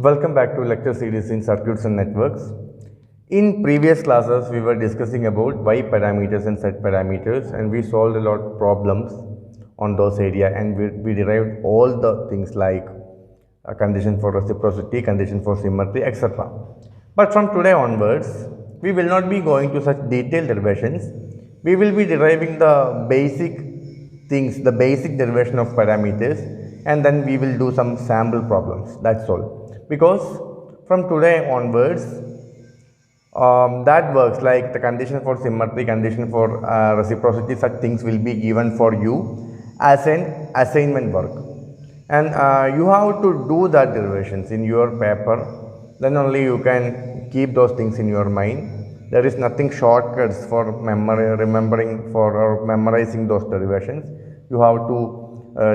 Welcome back to lecture series in circuits and networks. In previous classes, we were discussing about Y parameters and Z parameters, and we solved a lot of problems on those area, and we derived all the things like a condition for reciprocity, condition for symmetry, etc. But from today onwards, we will not be going to such detailed derivations. We will be deriving the basic things, the basic derivation of parameters, and then we will do some sample problems. That's all. Because from today onwards, that works like the condition for symmetry, condition for reciprocity, such things will be given for you as an assignment work. And you have to do that derivations in your paper, then only you can keep those things in your mind. There is nothing shortcuts for remembering or memorizing those derivations. You have to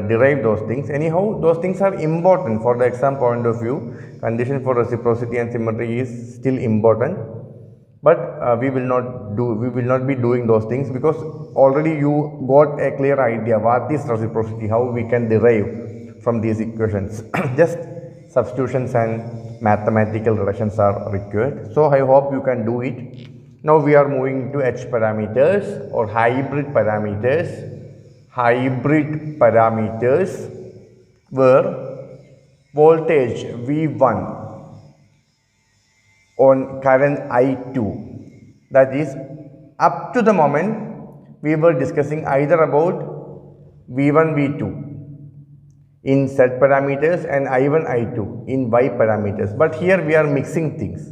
derive those things. Anyhow, those things are important for the exam point of view. Condition for reciprocity and symmetry is still important, but we will not be doing those things because already you got a clear idea what is reciprocity, how we can derive from these equations. Just substitutions and mathematical reductions are required. So I hope you can do it. Now we are moving to H parameters or hybrid parameters. Hybrid parameters where voltage V1 on current I2, that is up to the moment we were discussing either about V1 V2 in Z parameters and I1 I2 in Y parameters, but here we are mixing things.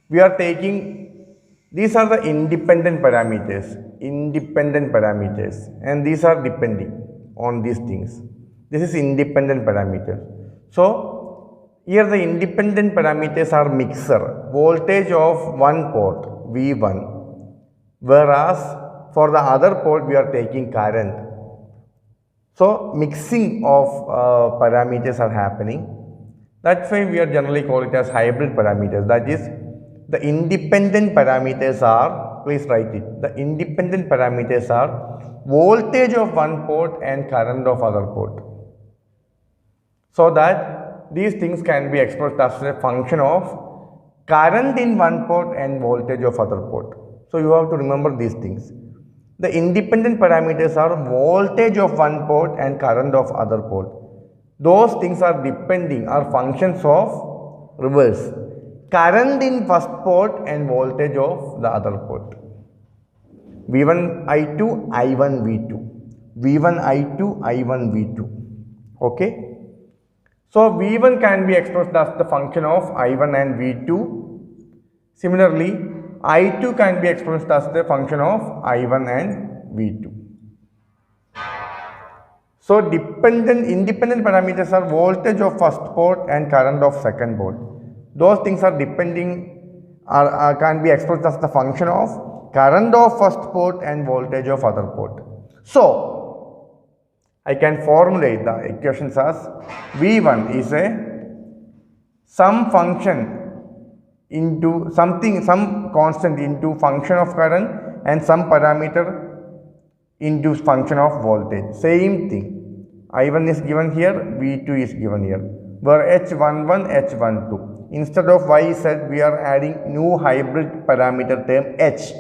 We are taking, these are the independent parameters, and these are depending on these things. This is independent parameter. So here the independent parameters are mixer, voltage of one port V1, whereas for the other port we are taking current. So mixing of parameters are happening. That's why we are generally call it as hybrid parameters. That is, the independent parameters are, please write it, the independent parameters are voltage of one port and current of other port. So that these things can be expressed as a function of current in one port and voltage of other port. So you have to remember these things. The independent parameters are voltage of one port and current of other port. Those things are depending, are functions of reverse, current in first port and voltage of the other port. V1 I2, I1 V2, V1 I2, I1 V2. Okay. So V1 can be expressed as the function of I1 and V2. Similarly, I2 can be expressed as the function of I1 and V2. So independent parameters are voltage of first port and current of second port. Those things are depending, can be expressed as the function of current of first port and voltage of other port. So I can formulate the equations as V1 is some function into something, some constant into function of current and some parameter into function of voltage. Same thing. I1 is given here, V2 is given here. Where H11, H12. Instead of Y Z, we are adding new hybrid parameter term H.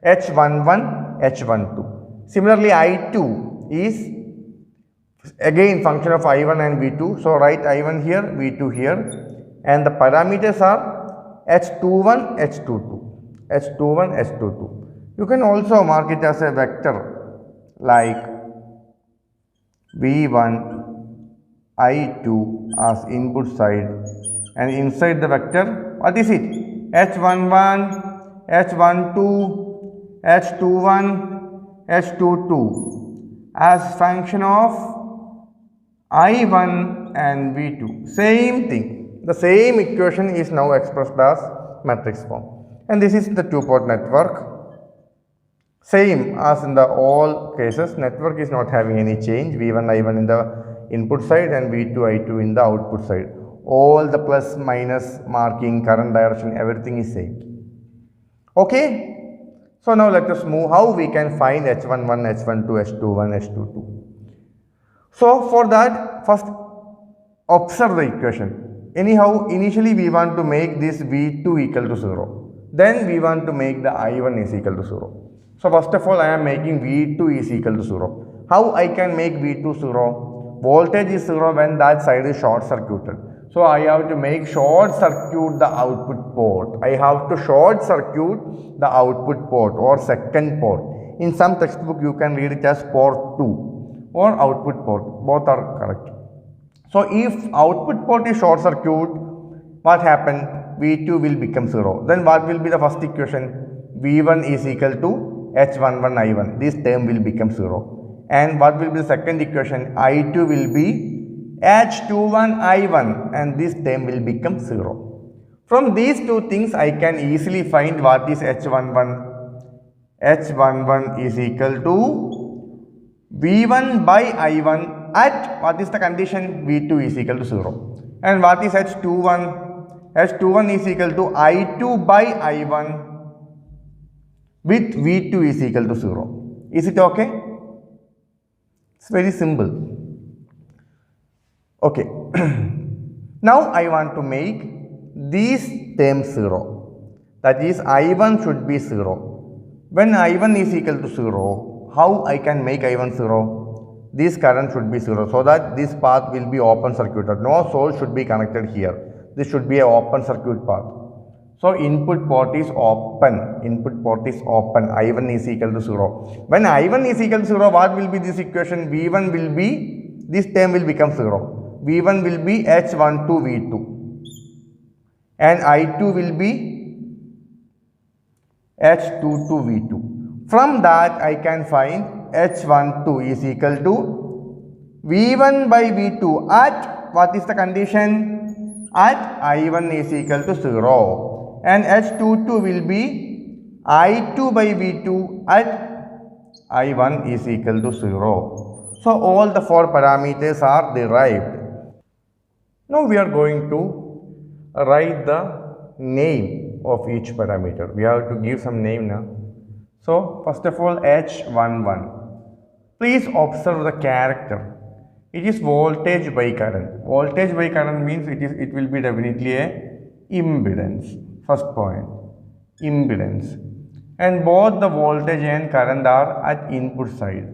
H11, H12. Similarly, I2 is again function of I1 and V2. So write I1 here, V2 here, and the parameters are H21, H22, H21, H22. You can also mark it as a vector like V1, I2 as input side, and inside the vector, what is it? H11, H12, H21, H22 as function of I1 and V2. Same thing. The same equation is now expressed as matrix form. And this is the two-port network. Same as in the all cases, network is not having any change. V1, I1 in the input side and V2, I2 in the output side. All the plus, minus, marking, current direction, everything is same. Okay. So now let us move how we can find H11, H12, H21, H22. So for that, first observe the equation. Anyhow, initially we want to make this V2 equal to 0. Then we want to make the I1 is equal to 0. So first of all, I am making V2 is equal to 0. How I can make V2 0? Voltage is 0 when that side is short circuited. So I have to make short circuit the output port. I have to short circuit the output port or second port. In some textbook you can read it as port 2 or output port. Both are correct. So if output port is short circuit, what happened? V2 will become 0. Then what will be the first equation? V1 is equal to H11 I1. This term will become 0. And what will be the second equation? I2 will be H21 I1 and this term will become 0. From these two things I can easily find what is H11. H11 is equal to V1 by I1 at what is the condition? V2 is equal to 0. And what is H21? H21 is equal to I2 by I1 with V2 is equal to 0. Is it okay? It's very simple. Okay. Now I want to make these terms 0. That is I1 should be 0. When I1 is equal to 0, how I can make I1 0? This current should be 0 so that this path will be open circuited. No source should be connected here. This should be an open circuit path. So input port is open. Input port is open. I1 is equal to 0. When I1 is equal to 0, what will be this equation? V1 will be, this term will become 0. V1 will be H12 V2 and I2 will be H22 V2. From that I can find H12 is equal to V1 by V2 at what is the condition? At I1 is equal to 0 and H22 will be I2 by V2 at I1 is equal to 0. So all the four parameters are derived. Now we are going to write the name of each parameter. We have to give some name now. So first of all H11. Please observe the character. It is voltage by current. Voltage by current means it will be definitely a impedance. First point, impedance. And both the voltage and current are at input side.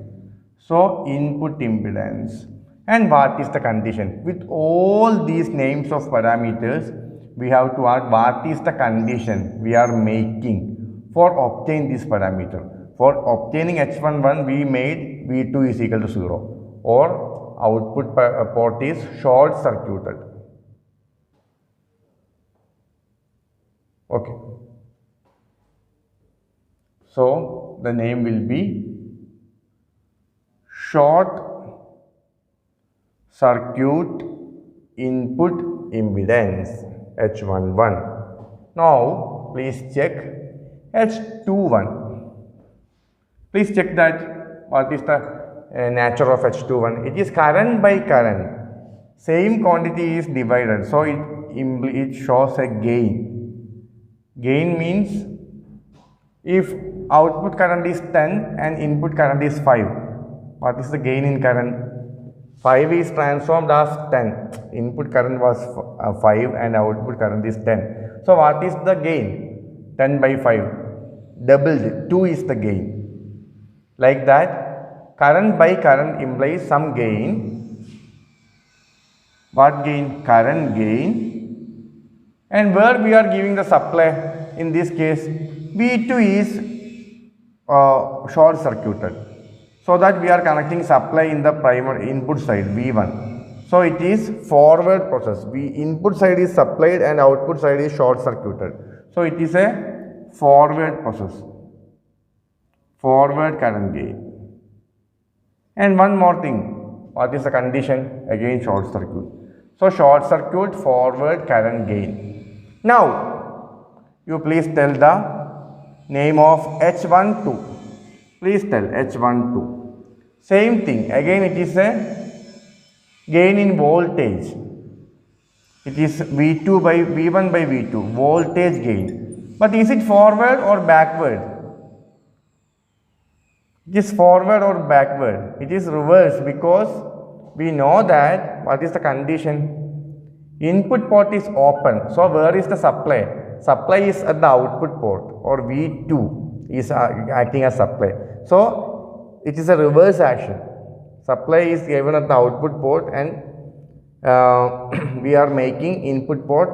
So input impedance. And what is the condition? With all these names of parameters, we have to ask what is the condition we are making for obtain this parameter. For obtaining H11, we made V2 is equal to 0 or output port is short circuited. Okay. So the name will be short circuit input impedance H11. Now please check H21. Please check that what is the nature of H21. It is current by current. Same quantity is divided. So it shows a gain. Gain means if output current is 10 and input current is 5. What is the gain in current? 5 is transformed as 10. Input current was 5 and output current is 10. So what is the gain? 10 by 5. Doubled. 2 is the gain. Like that, current by current implies some gain. What gain? Current gain. And where we are giving the supply? In this case, V2 is short circuited. So that we are connecting supply in the primary input side V1. So it is forward process. Input side is supplied and output side is short circuited. So it is a forward process. Forward current gain. And one more thing. What is the condition? Again short circuit. So short circuit forward current gain. Now you please tell the name of H12. Please tell H12. Same thing. Again it is a gain in voltage. It is V2 by V1 by V2. Voltage gain. But is it forward or backward? It is forward or backward? It is reverse because we know that what is the condition? Input port is open. So where is the supply? Supply is at the output port, or V2 is acting as supply. So it is a reverse action. Supply is given at the output port, and we are making input port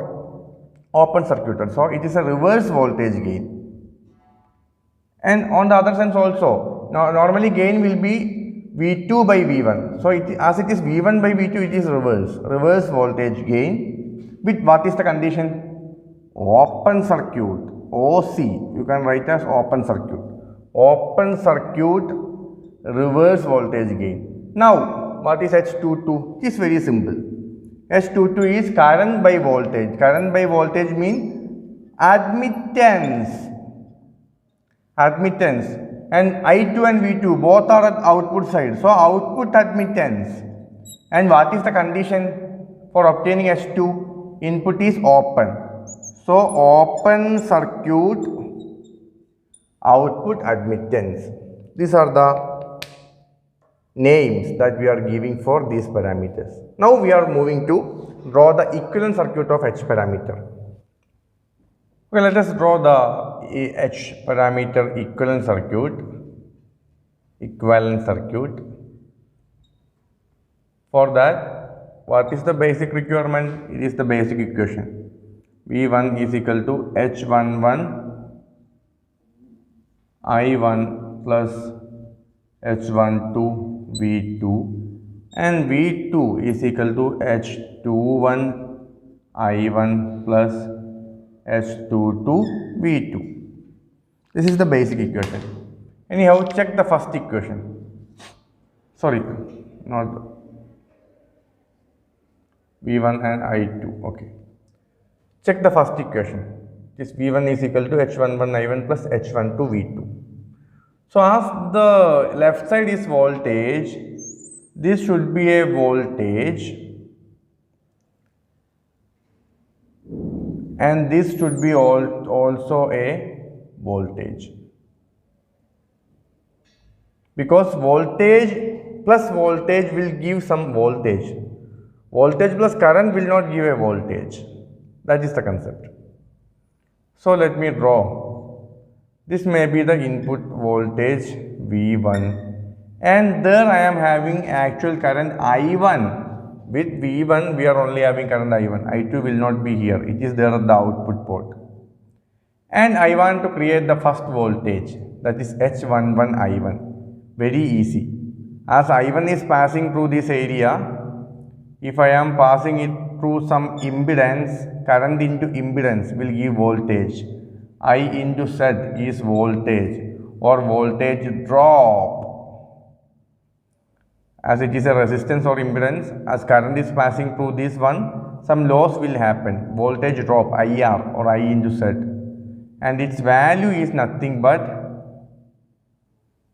open circuited. So it is a reverse voltage gain. And on the other sense also, normally gain will be V2 by V1. So as it is V1 by V2, it is reverse voltage gain with what is the condition? Open circuit, OC. You can write as open circuit. Open circuit reverse voltage gain. Now, what is H22? It is very simple. H22 is current by voltage. Current by voltage means admittance. And I2 and V2 both are at output side. So output admittance. And what is the condition for obtaining H2? Input is open. So open circuit output admittance. These are the names that we are giving for these parameters. Now we are moving to draw the equivalent circuit of H parameter. Okay, let us draw the H parameter equivalent circuit. For that, what is the basic requirement? It is the basic equation. V1 is equal to H11 I1 plus H12 V2, and V2 is equal to H21 I1 plus H22 V2. This is the basic equation. Anyhow, check the first equation. Sorry, not V1 and I2. Okay. Check the first equation. This V1 is equal to H11 I1 plus H12 V2. So as the left side is voltage, this should be a voltage, and this should be also a voltage, because voltage plus voltage will give some voltage. Voltage plus current will not give a voltage. That is the concept. So let me draw. This may be the input voltage V1, and there I am having actual current I1. With V1 we are only having current I1. I2 will not be here. It is there at the output port. And I want to create the first voltage, that is H11 I1. Very easy. As I1 is passing through this area, if I am passing it through some impedance, current into impedance will give voltage. I into Z is voltage or voltage drop. As it is a resistance or impedance, as current is passing through this one, some loss will happen. Voltage drop IR or I into Z. And its value is nothing but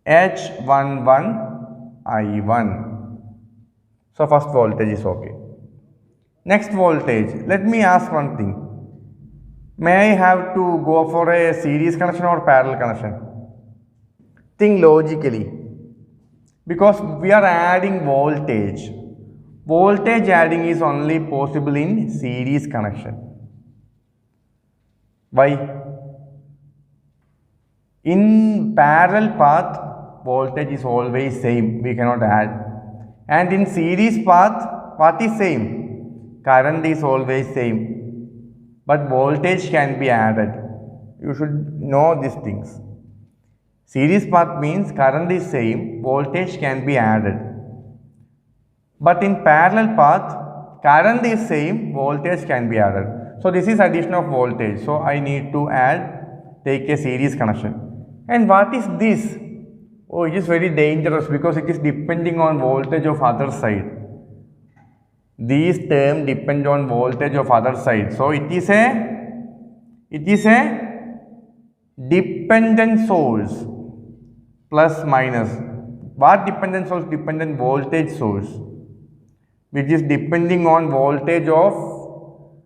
H11 I1. So first voltage is okay. Next voltage, let me ask one thing. May I have to go for a series connection or parallel connection? Think logically. Because we are adding voltage. Voltage adding is only possible in series connection. Why? In parallel path, voltage is always same. We cannot add. And in series path, what is same? Current is always same. But voltage can be added. You should know these things. Series path means current is same, voltage can be added. But in parallel path, current is same, voltage can be added. So this is addition of voltage. So I need to take a series connection. And what is this? Oh, it is very dangerous because it is depending on voltage of other side. These terms depend on voltage of other side. So it is a dependent source, plus minus. What dependent source? Dependent voltage source, which is depending on voltage of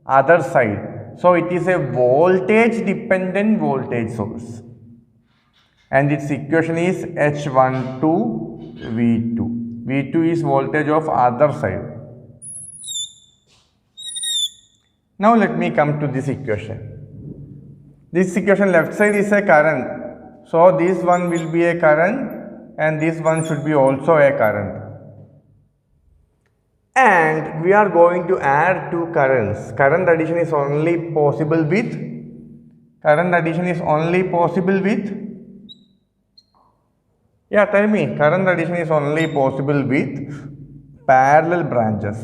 other side. So it is a voltage dependent voltage source. And its equation is H12 V2. V2 is voltage of other side. Now let me come to this equation. This equation left side is a current. So this one will be a current and this one should be also a current. And we are going to add two currents. Current addition is only possible with yeah, tell me, current addition is only possible with parallel branches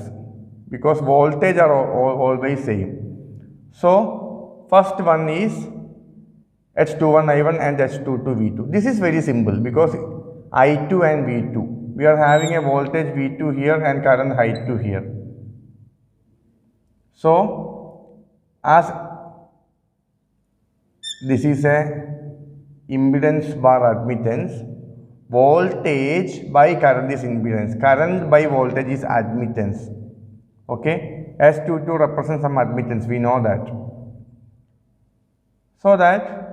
because voltage are always same. So first one is H21 I1 and H22 V2. This is very simple because I2 and V2. We are having a voltage V2 here and current I2 here. So as this is a impedance bar admittance, voltage by current is impedance, current by voltage is admittance. Okay, S22 represents some admittance, we know that. So that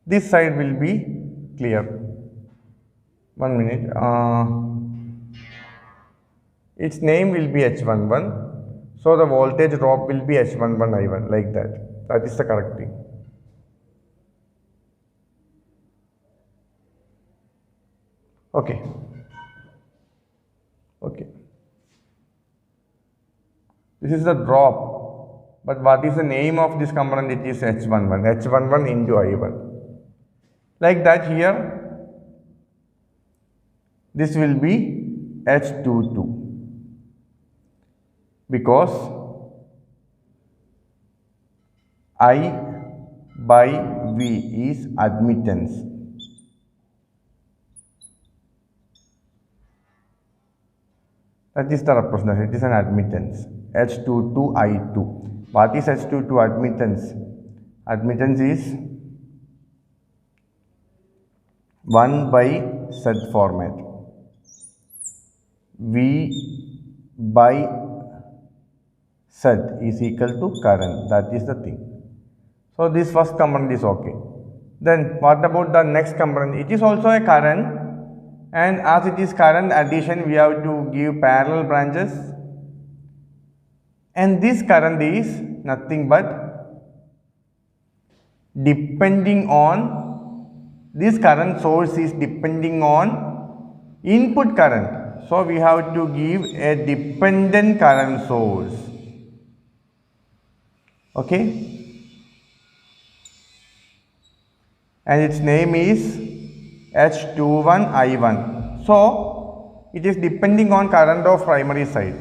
this side will be clear. 1 minute. Its name will be H11. So the voltage drop will be H11 I1 like that. That is the correct thing. Okay. Okay. This is the drop. But what is the name of this component? It is H11. H11 into I1. Like that here. This will be H22 because I by V is admittance. That is the representation, it is an admittance. H22 I2. What is H22 admittance? Admittance is 1 by Z format. V by Z is equal to current, that is the thing. So this first component is okay. Then what about the next component? It is also a current, and as it is current addition we have to give parallel branches, and this current is nothing but depending on, this current source is depending on input current. So we have to give a dependent current source. Okay. And its name is H21 I1. So it is depending on current of primary side.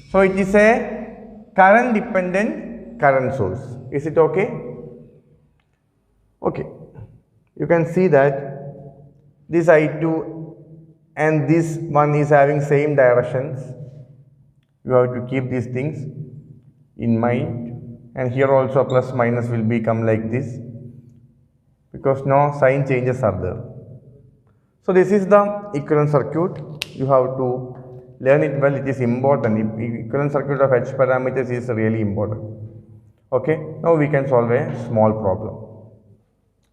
So it is a current dependent current source. Is it okay? Okay. You can see that this I2 and this one is having same directions. You have to keep these things in mind, and here also plus minus will become like this because no sign changes are there. So this is the equivalent circuit. You have to learn it well, it is important. Equivalent circuit of H parameters is really important. Okay, now we can solve a small problem.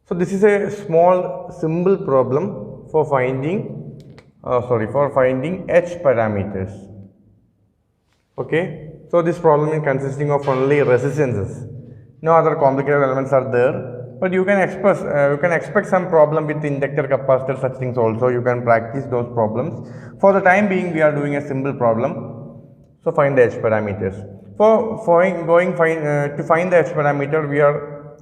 So this is a small simple problem for finding H parameters. Okay, so this problem is consisting of only resistances. No other complicated elements are there, but you can expect some problem with inductor, capacitor, such things also. You can practice those problems. For the time being, we are doing a simple problem. So find the H parameters. To find the H parameter, we are,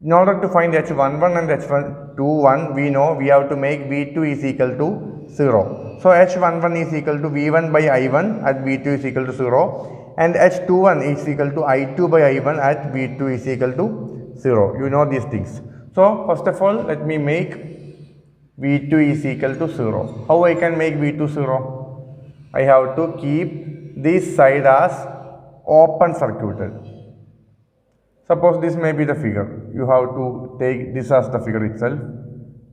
in order to find H11 and H21, we know we have to make V2 is equal to 0. So H11 is equal to V1 by I1 at V2 is equal to 0, and H21 is equal to I2 by I1 at V2 is equal to 0. You know these things. So first of all, let me make V2 is equal to 0. How I can make V2 0? I have to keep this side as open circuited. Suppose this may be the figure. You have to take this as the figure itself.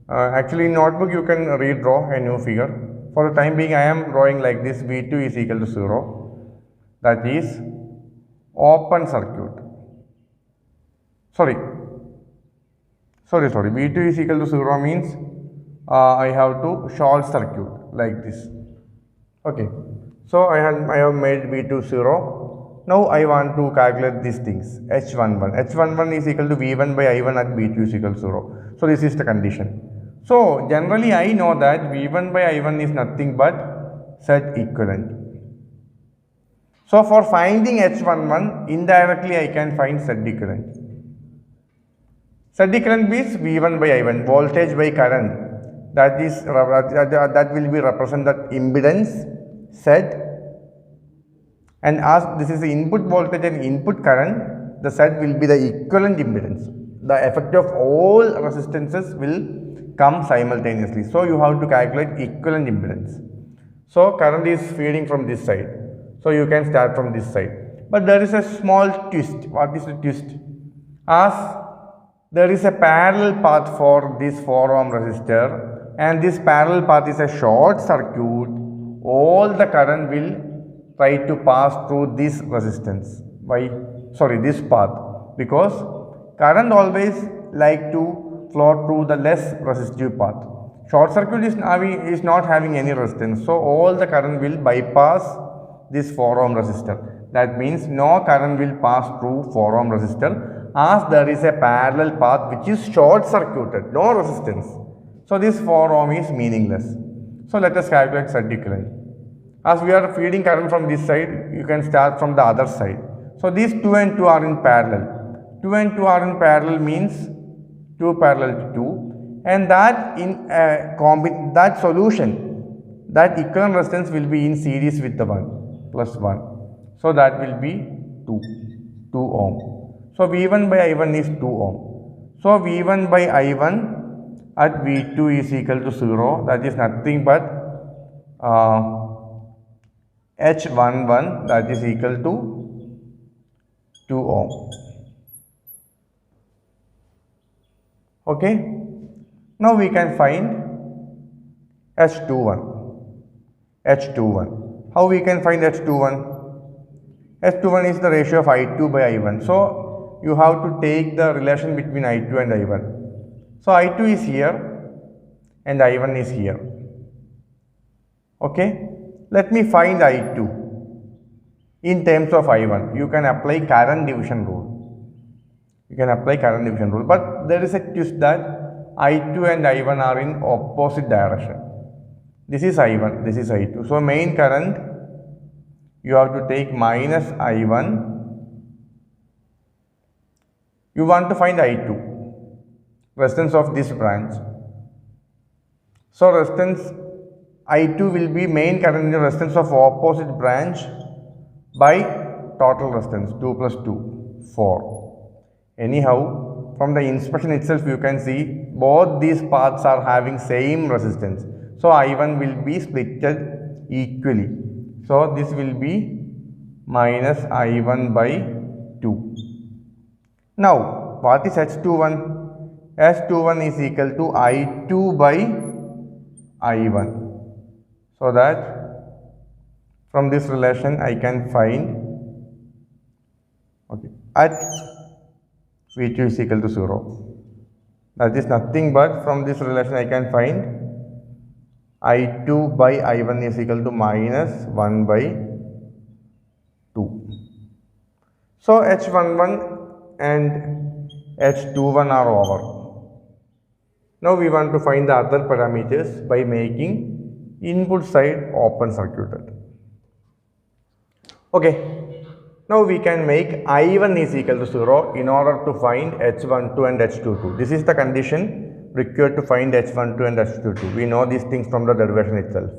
Actually in notebook you can redraw a new figure. For the time being I am drawing like this. V2 is equal to 0. That is open circuit. Sorry. V2 is equal to 0 means I have to short circuit like this. Okay. So I have made V2 0. Now I want to calculate these things. H11. H11 is equal to V1 by I1 at V2 is equal to 0. So this is the condition. So generally I know that V1 by I1 is nothing but Z equivalent. So for finding H11, indirectly I can find Z equivalent. Z equivalent is V1 by I1, voltage by current. That will be represented impedance Z, and as this is the input voltage and input current, the Z will be the equivalent impedance. The effect of all resistances will come simultaneously. So you have to calculate equivalent impedance. So current is feeding from this side. So you can start from this side. But there is a small twist. What is the twist? As there is a parallel path for this 4 ohm resistor, and this parallel path is a short circuit, all the current will try to pass through this resistance. This path, because current always like to flow through the less resistive path. Short circuit is not having any resistance, so all the current will bypass this 4 ohm resistor. That means no current will pass through 4 ohm resistor, as there is a parallel path which is short circuited, no resistance. So this 4 ohm is meaningless. So let us calculate Z equivalent. As we are feeding current from this side, you can start from the other side. So these 2 and 2 are in parallel. 2 and 2 are in parallel means 2 parallel to 2, and that in that solution, that equivalent resistance will be in series with the 1 plus 1. So that will be 2 ohm. So V1 by I1 is 2 ohm. So V1 by I1 at V2 is equal to 0. That is nothing but H11, that is equal to 2 ohm. Okay. Now we can find H21. How we can find H21? H21 is the ratio of I2 by I1. So you have to take the relation between I2 and I1. So I2 is here and I1 is here. Okay. Let me find I2 in terms of I1. You can apply current division rule. But there is a twist that I2 and I1 are in opposite direction. This is I1, this is I2. So main current, you have to take minus I1. You want to find I2, resistance of this branch. So resistance I2 will be main current in the resistance of opposite branch by total resistance 2 plus 2, 4. Anyhow, from the inspection itself you can see both these paths are having same resistance. So I1 will be splitted equally. So this will be minus I1 by 2. Now what is H21? H21 is equal to I2 by I1. So that from this relation I can find at V2 is equal to 0. That is nothing but from this relation I can find I2 by I1 is equal to minus 1 by 2. So H11 and H21 are over. Now we want to find the other parameters by making input side open circuited. Okay. Now we can make I1 is equal to 0 in order to find H12 and H22. This is the condition required to find H12 and H22. We know these things from the derivation itself.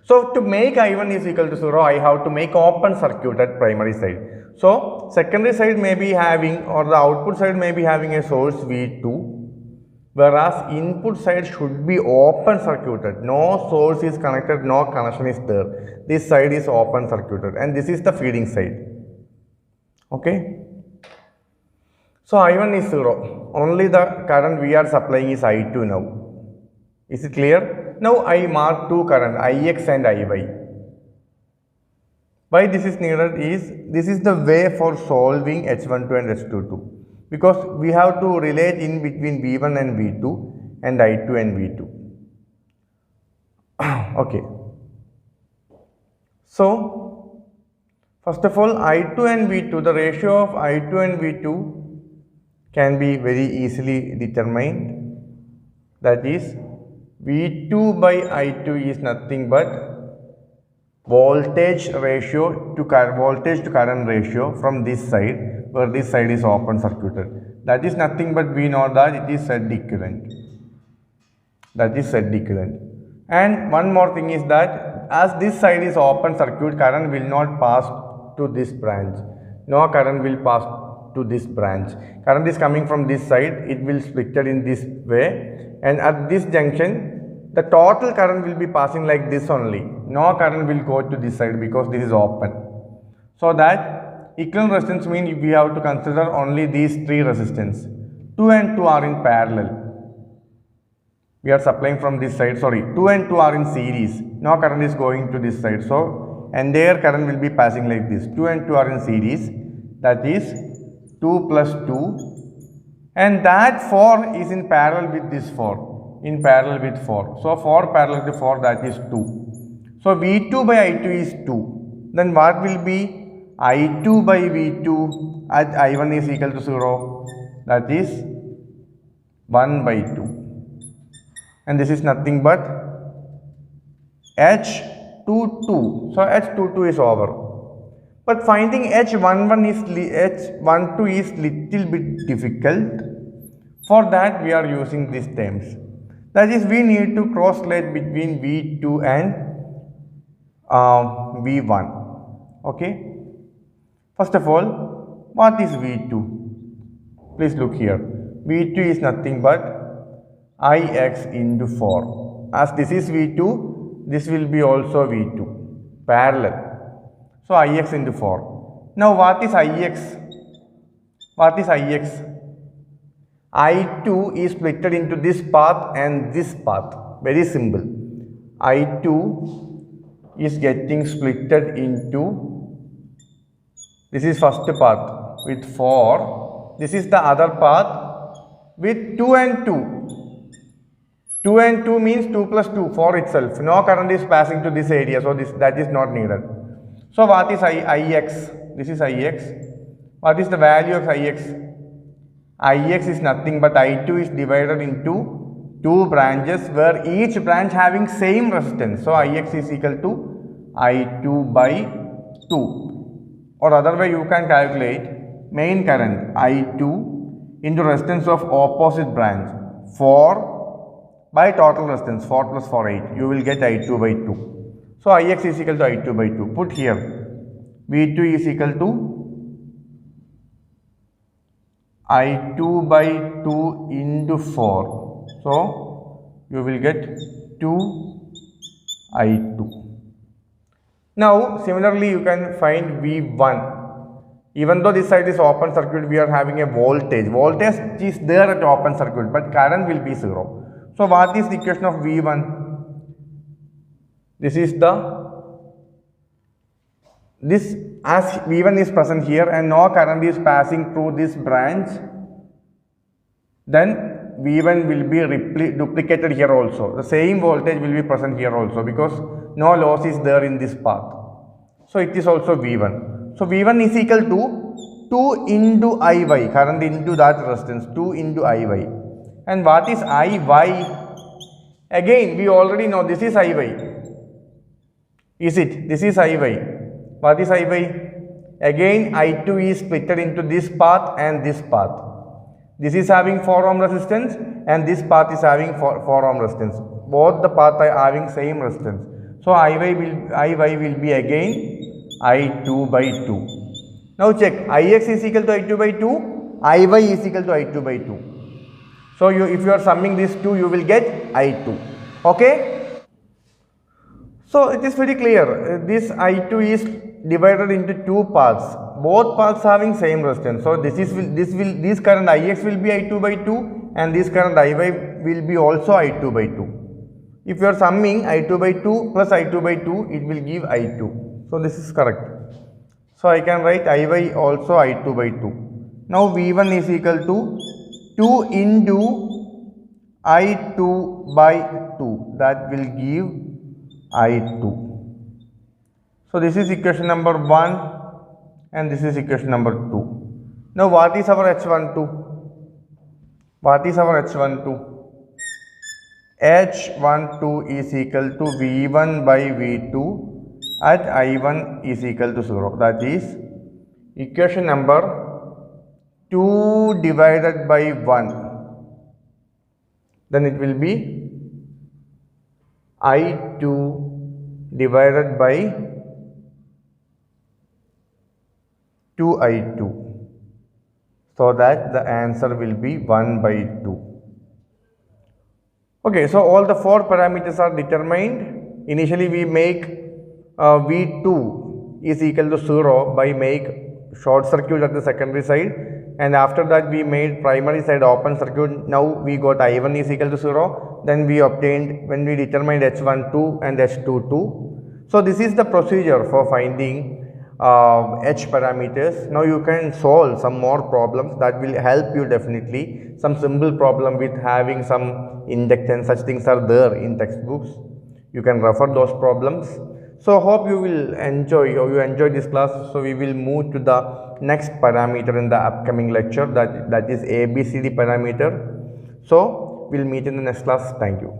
So to make I1 is equal to 0, I have to make open circuit at primary side. So secondary side may be having, or the output side may be having a source V2, whereas input side should be open circuited. No source is connected, no connection is there. This side is open circuited and this is the feeding side. Okay. So I1 is 0. Only the current we are supplying is I2 now. Is it clear? Now I mark two current, Ix and Iy. Why this is needed is, this is the way for solving H12 and H22. Because we have to relate in between V1 and V2 and I2 and V2. Okay. So First of all, I2 and V2, the ratio of I2 and V2 can be very easily determined. That is, V2 by I2 is nothing but voltage to current ratio from this side, where this side is open circuited. That is nothing but we know that it is Z equivalent. That is Z equivalent. And one more thing is that as this side is open circuit, current will not pass to this branch. No current will pass to this branch. Current is coming from this side, it will split in this way, and at this junction the total current will be passing like this only. No current will go to this side because this is open. So that equivalent resistance means we have to consider only these three resistance. 2 and 2 are in parallel. We are supplying from this side, 2 and 2 are in series. No current is going to this side. So, and their current will be passing like this. 2 and 2 are in series. That is 2 plus 2. And that 4 is in parallel with this 4. In parallel with 4. So, 4 parallel to 4, that is 2. So, V2 by I2 is 2. Then what will be I2 by V2 at I1 is equal to 0? That is 1 by 2. And this is nothing but H22. So H22 is over. But finding H11 is H12 is little bit difficult. For that we are using these terms. That is, we need to cross relate between V2 and V1. Okay. First of all, what is V2? Please look here. V2 is nothing but Ix into 4. As this is V2, this will be also V2, parallel. So, Ix into 4. Now, what is Ix? What is Ix? I2 is split into this path and this path. Very simple. I2 is getting split into, this is first path with 4. This is the other path with 2 and 2. 2 and 2 means 2 plus 2, 4 itself. No current is passing to this area, so that is not needed. So, what is Ix? This is Ix. What is the value of Ix? Ix is nothing but I2 is divided into two branches where each branch having same resistance. So, Ix is equal to I2 by 2. Or other way you can calculate main current I2 into resistance of opposite branch 4 by total resistance 4 plus 4 8, you will get I2 by 2. So, Ix is equal to I2 by 2. Put here V2 is equal to I2 by 2 into 4. So, you will get 2 I2. Now, similarly you can find V1. Even though this side is open circuit, we are having a voltage. Voltage is there at open circuit, but current will be 0. So, what is the equation of V1? This is as V1 is present here and no current is passing through this branch, then V1 will be duplicated here also. The same voltage will be present here also because no loss is there in this path. So, it is also V1. So, V1 is equal to 2 into Iy, current into that resistance, 2 into Iy. And what is Iy? Again, we already know this is Iy. Is it? This is Iy. What is Iy? Again, I2 is split into this path and this path. This is having 4 ohm resistance and this path is having 4 ohm resistance. Both the paths are having same resistance. So, Iy will be again I2 by 2. Now, check. Ix is equal to I2 by 2. Iy is equal to I2 by 2. So, if you are summing these two, you will get I2. Okay? So, it is very clear. This I2 is divided into two paths. Both paths having same resistance. So, this current Ix will be I2 by 2 and this current Iy will be also I2 by 2. If you are summing I2 by 2 plus I2 by 2, it will give I2. So, this is correct. So, I can write Iy also I2 by 2. Now, V1 is equal to 2 into I2 by 2, that will give I2. So, this is equation number 1. and this is equation number 2. Now what is our H12? What is our H12? H12 is equal to V1 by V2 at I1 is equal to 0. That is equation number 2 divided by 1. Then it will be I2 divided by 2I2. So that the answer will be 1 by 2. Okay, so all the 4 parameters are determined. Initially we make V2 is equal to 0 by make short circuit at the secondary side, and after that we made primary side open circuit. Now we got I1 is equal to 0. Then we obtained, when we determined H12 and H22. So this is the procedure for finding H parameters. Now you can solve some more problems that will help you definitely. Some simple problem with having some inductance, such things are there in textbooks. You can refer those problems. So hope you will enjoy, or you enjoy this class. So we will move to the next parameter in the upcoming lecture, that is ABCD parameter. So we'll meet in the next class. Thank you.